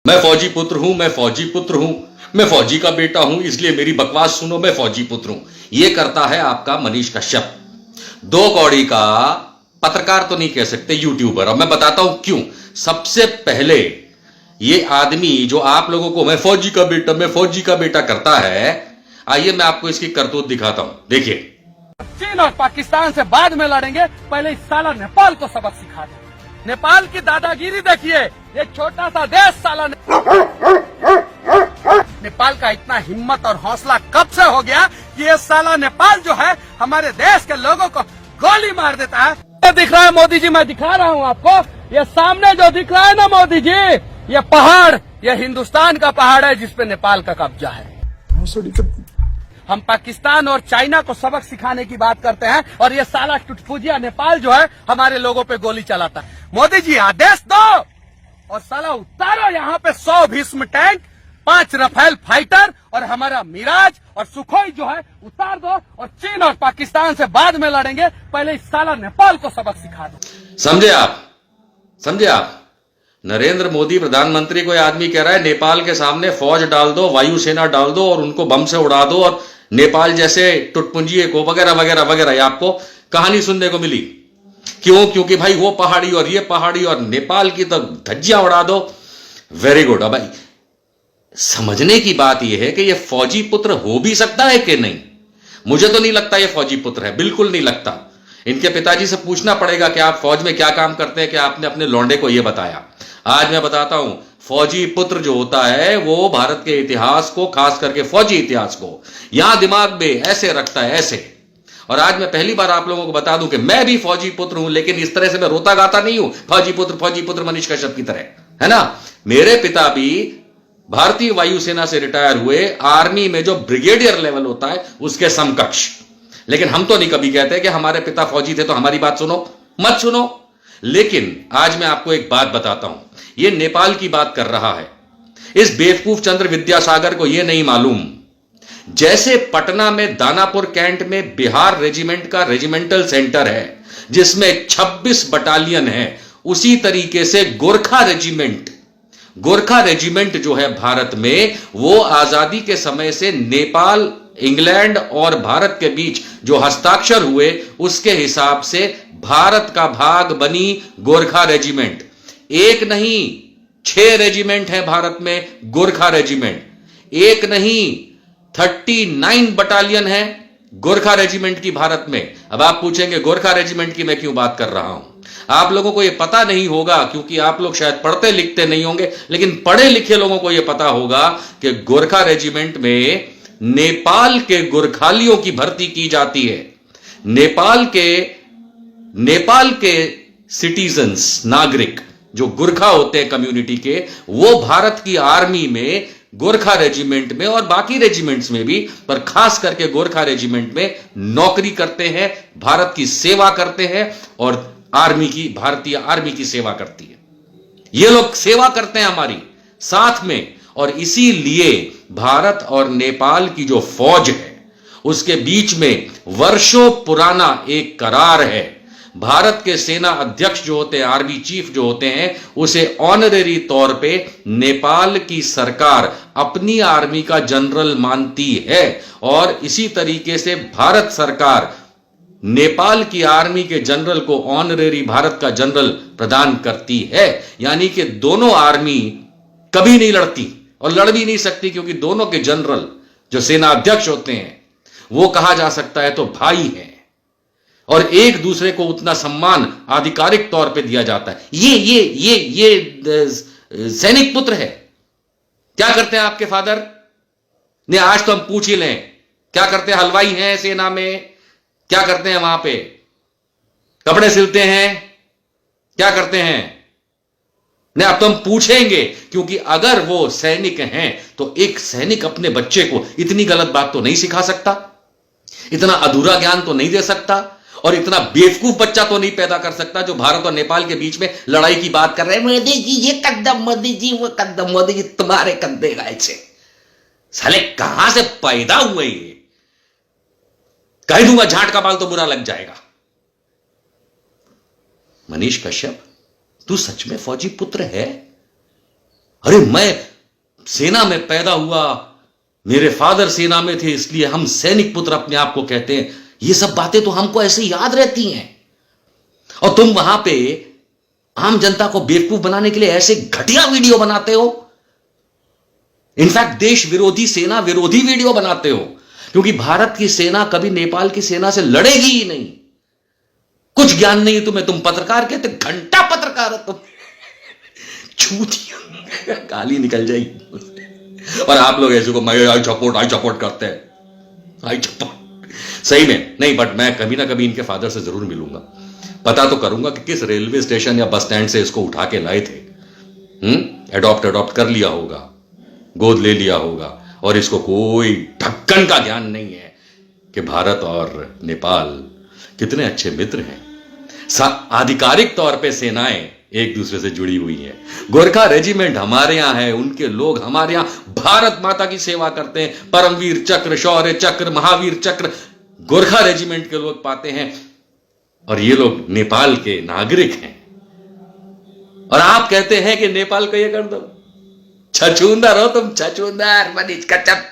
मैं फौजी पुत्र हूं, मैं फौजी पुत्र हूं, मैं फौजी का बेटा हूं, इसलिए मेरी बकवास सुनो, मैं फौजी पुत्र हूं। यह करता है आपका मनीष कश्यप, दो कौड़ी का पत्रकार तो नहीं कह सकते, यूट्यूबर। अब मैं बताता हूं क्यों। सबसे पहले ये आदमी जो आप लोगों को मैं फौजी का बेटा, मैं फौजी का बेटा करता है, आइए मैं आपको इसकी करतूत दिखाता हूं, देखिए। चीन और पाकिस्तान से बाद में लड़ेंगे, पहले इस साला नेपाल को सबक सिखा दे। नेपाल की दादागिरी देखिए, ये छोटा सा देश साला नेपाल का इतना हिम्मत और हौसला कब से हो गया कि ये साला नेपाल जो है हमारे देश के लोगों को गोली मार देता है। ये दिख रहा है मोदी जी, मैं दिखा रहा हूँ आपको, ये सामने जो दिख रहा है ना मोदी जी, ये पहाड़, ये हिंदुस्तान का पहाड़ है जिसपे नेपाल का कब्जा है। हम पाकिस्तान और चाइना को सबक सिखाने की बात करते हैं और ये साला टुटफुजिया नेपाल जो है हमारे लोगों पे गोली चलाता है। मोदी जी आदेश दो और साला उतारो यहाँ पे 100 भीष्म टैंक, 5 रफेल फाइटर और हमारा मिराज और सुखोई जो है उतार दो, और चीन और पाकिस्तान से बाद में लड़ेंगे, पहले इस साला नेपाल को सबक सिखा दो। समझे आप? समझे आप? नरेंद्र मोदी प्रधानमंत्री को यह आदमी कह रहा है नेपाल के सामने फौज डाल दो, वायुसेना डाल दो और उनको बम से उड़ा दो, और नेपाल जैसे टुटपुंजिए को वगैरह वगैरह वगैरह। आपको कहानी सुनने को मिली। क्यों? क्योंकि भाई वो पहाड़ी और ये पहाड़ी और नेपाल की तो धज्जियां उड़ा दो। Very good. अब भाई समझने की बात यह है कि ये फौजी पुत्र हो भी सकता है कि नहीं। मुझे तो नहीं लगता ये फौजी पुत्र है, बिल्कुल नहीं लगता। इनके पिताजी से पूछना पड़ेगा कि आप फौज में क्या काम करते हैं, कि आपने अपने लौंडे को यह बताया। आज मैं बताता हूं, फौजी पुत्र जो होता है वो भारत के इतिहास को, खास करके फौजी इतिहास को यहां दिमाग में ऐसे रखता है, ऐसे। और आज मैं पहली बार आप लोगों को बता दूं कि मैं भी फौजी पुत्र हूं, लेकिन इस तरह से मैं रोता गाता नहीं हूं फौजी पुत्र मनीष कश्यप की तरह, है ना। मेरे पिता भी भारतीय वायुसेना से रिटायर हुए, आर्मी में जो ब्रिगेडियर लेवल होता है उसके समकक्ष। लेकिन हम तो नहीं कभी कहते कि हमारे पिता फौजी थे तो हमारी बात सुनो, मत सुनो। लेकिन आज मैं आपको एक बात बताता हूं, यह नेपाल की बात कर रहा है। इस बेवकूफ चंद्र विद्यासागर को यह नहीं मालूम, जैसे पटना में दानापुर कैंट में बिहार रेजिमेंट का रेजिमेंटल सेंटर है जिसमें 26 बटालियन है, उसी तरीके से गोरखा रेजिमेंट जो है भारत में, वो आजादी के समय से नेपाल, इंग्लैंड और भारत के बीच जो हस्ताक्षर हुए उसके हिसाब से भारत का भाग बनी गोरखा रेजिमेंट। एक नहीं 6 रेजिमेंट है भारत में गोरखा रेजिमेंट। एक नहीं 39 बटालियन है गोरखा रेजिमेंट की भारत में। अब आप पूछेंगे गोरखा रेजिमेंट की मैं क्यों बात कर रहा हूं। आप लोगों को यह पता नहीं होगा क्योंकि आप लोग शायद पढ़ते लिखते नहीं होंगे, लेकिन पढ़े लिखे लोगों को यह पता होगा कि गोरखा रेजिमेंट में नेपाल के गोरखालियों की भर्ती की जाती है। नेपाल के सिटीजन्स, नागरिक जो गोरखा होते हैं कम्युनिटी के, वो भारत की आर्मी में, गोरखा रेजिमेंट में और बाकी रेजिमेंट्स में भी, पर खास करके गोरखा रेजिमेंट में नौकरी करते हैं, भारत की सेवा करते हैं और भारतीय आर्मी की सेवा करती है। ये लोग सेवा करते हैं हमारी साथ में, और इसीलिए भारत और नेपाल की जो फौज है उसके बीच में वर्षों पुराना एक करार है। भारत के सेना अध्यक्ष जो होते हैं, आर्मी चीफ जो होते हैं, उसे ऑनरेरी तौर पे नेपाल की सरकार अपनी आर्मी का जनरल मानती है, और इसी तरीके से भारत सरकार नेपाल की आर्मी के जनरल को ऑनरेरी भारत का जनरल प्रदान करती है। यानी कि दोनों आर्मी कभी नहीं लड़ती और लड़ भी नहीं सकती, क्योंकि दोनों के जनरल जो सेना अध्यक्ष होते हैं वो कहा जा सकता है तो भाई हैं, और एक दूसरे को उतना सम्मान आधिकारिक तौर पे दिया जाता है। ये सैनिक पुत्र है। क्या करते हैं आपके फादर ने? आज तो हम पूछ ही लें, क्या करते हैं? हलवाई हैं सेना में? क्या करते हैं वहां पे? कपड़े सिलते हैं? क्या करते हैं? नहीं, अब तो हम पूछेंगे, क्योंकि अगर वो सैनिक हैं तो एक सैनिक अपने बच्चे को इतनी गलत बात तो नहीं सिखा सकता, इतना अधूरा ज्ञान तो नहीं दे सकता, और इतना बेवकूफ बच्चा तो नहीं पैदा कर सकता जो भारत और नेपाल के बीच में लड़ाई की बात कर रहे हैं। मोदी जी ये कदम, मोदी जी वो कदम, मोदी जी तुम्हारे कंधे गाय से। साले कहां से पैदा हुए ये? कह दूंगा झाट का बाल तो बुरा लग जाएगा। मनीष कश्यप, तू सच में फौजी पुत्र है? अरे मैं सेना में पैदा हुआ, मेरे फादर सेना में थे, इसलिए हम सैनिक पुत्र अपने आप को कहते हैं। ये सब बातें तो हमको ऐसे याद रहती हैं, और तुम वहां पे आम जनता को बेवकूफ बनाने के लिए ऐसे घटिया वीडियो बनाते हो। इनफैक्ट देश विरोधी, सेना विरोधी वीडियो बनाते हो, क्योंकि भारत की सेना कभी नेपाल की सेना से लड़ेगी ही नहीं। कुछ ज्ञान नहीं तुम्हें, तुम पत्रकार कहते, घंटा पत्रकार हो तुम। छूती गाली निकल जाएगी। और आप लोग ऐसे को आई सपोर्ट करते हैं, आई सपोर्ट। सही में नहीं, बट मैं कभी ना कभी इनके फादर से जरूर मिलूंगा, पता तो करूंगा कि किस रेलवे स्टेशन या बस स्टैंड से इसको उठा के लाए थे। एडॉप्ट कर लिया होगा, गोद ले लिया होगा, और इसको कोई ढक्कन का ज्ञान नहीं है कि भारत और नेपाल कितने अच्छे मित्र हैं। आधिकारिक तौर पे सेनाएं एक दूसरे से जुड़ी हुई हैं। गोरखा रेजिमेंट हमारे यहां है, उनके लोग हमारे यहां भारत माता की सेवा करते हैं। परमवीर चक्र, शौर्य चक्र, महावीर चक्र गोरखा रेजिमेंट के लोग पाते हैं, और ये लोग नेपाल के नागरिक हैं। और आप कहते हैं कि नेपाल को ये कर दो। छछूंदर हो तुम, छछूंदर, मनीष कच्छप।